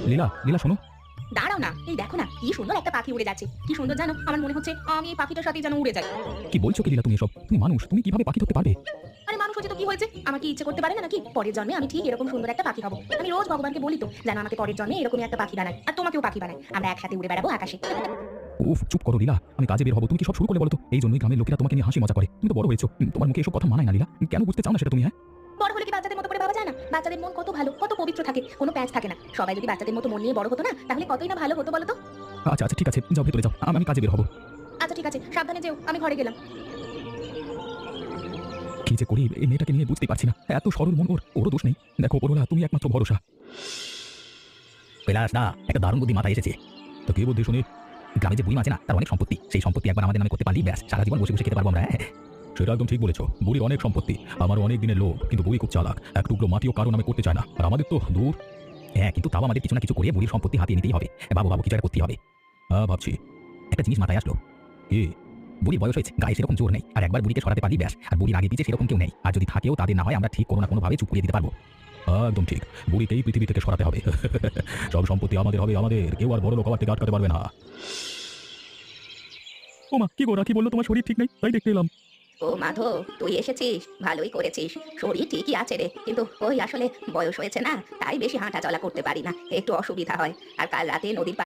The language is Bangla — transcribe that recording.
লীলা, লীলা শোনো। দাঁড়াও না, এই দেখো না কি সুন্দর একটা পাখি উড়ে যাচ্ছে। কি সুন্দর জানো, আমার মনে হচ্ছে আমি এই পাখিটার সাথে যেন উড়ে যাই। কি বলছো কি লীলা তুমি এসব? তুমি মানুষ, তুমি কিভাবে পাখি ধরতে পারবে? আরে মানুষ হচ্ছে তো কি হয়েছে, আমার কি ইচ্ছে করতে পারে না নাকি পরের জন্মে আমি ঠিক এরকম সুন্দর একটা পাখি হব। আমি রোজ ভগবানকে বলি তো যেন আমাকে পরের জন্মে এরকমই একটা পাখি বানায়, আর তোমাকেও পাখি বানায়, আমরা একসাথে উড়ে বেড়াবো আকাশে। উফ, চুপ করো লীলা। আমি কাজে বের হবো, তুমি কি সব শুরু করলে বলো তো? এই জন্যই গ্রামের লোকেরা তোমাকে নিয়ে হাসি মজা করে। তুমি তো বড় হয়েছো, তোমার মুখে এসব কথা মানায় না লীলা। কেন বুঝতে চাও না সেটা তুমি? হ্যাঁ, বড় হলে কি বাচ্চাদের মতো করে ভাবা যায় না? বাচ্চাদের মন কত ভালো, কত পবিত্র থাকে, কোনো প্যাঁচ থাকে না। সবাই যদি বাচ্চাদের মতো মন নিয়ে বড় হতো না, তাহলে কতই না ভালো হতো বলো তো। আচ্ছা আচ্ছা ঠিক আছে, যাও ভেতরে যাও, আমি কাজে বের হবো। আচ্ছা ঠিক আছে, সাবধানে যেও, আমি ঘরে গেলাম। কি যে করি এই মেয়েটাকে নিয়ে বুঝতেই পারছি না। এত সরল মন ওর, ওরও দোষ নেই। দেখো ওপরওয়ালা, তুমি একমাত্র ভরসা। কৈলাস না, একটা দারুণ বুদ্ধি মাথায় এসেছে। তো কি বুদ্ধি শুনি? গ্রামে যে বুড়ি আছে না, তার অনেক সম্পত্তি। সেই সম্পত্তি একবার আমাদের নামে করতে পারলেই ব্যাস, সারা জীবন বসে বসে খেতে পারবো আমরা। হ্যাঁ, সেটা একদম ঠিক বলেছো। বুড়ির অনেক সম্পত্তি, আমারও অনেক দিনের লোভ, কিন্তু বুড়ি খুব চালাক। এক টুকরো মাটিও কারো নামে করতে চায় না, আর আমাদের তো দূর। হ্যাঁ, কিন্তু তাও আমাদের কিছু না কিছু করে বুড়ির সম্পত্তি হাতিয়ে নিতেই হবে। বাবু বাবু কিছু একটা করতেই হবে। হ্যাঁ ভাবছি। একটা জিনিস মাথায় আসলো। কি? বুড়ির বয়স হয়েছে, গায়ে সেরকম জোর নেই, আর একবার বুড়িকে সরাতে পারলেই ব্যাস। আর বুড়ির আগে পিছে সেরকম কেউ নেই, আর যদি থাকেও তাদের না হয় আমরা ঠিক কোনো না কোনোভাবে চুপ করিয়ে দিতে পারবো। একদম ঠিক, বুড়িকেই পৃথিবী থেকে সরাতে হবে। সব সম্পত্তি আমাদের হবে, আমাদের। কেউ আর বড় লোক আমার থেকে আটকাতে পারবে না। ও মা, কি গো, রাখি বললো তোমার শরীর ঠিক নেই, তাই দেখতে এলাম। ও মাধব, তুই এসেছিস, ভালোই করেছিস। শরীর ঠিকই আছে রে, কিন্তু ওই আসলে বয়স হয়েছে না, তাই বেশি হাঁটা চলা করতে পারি না, একটু অসুবিধা হয়। আর কাল রাতে নদীর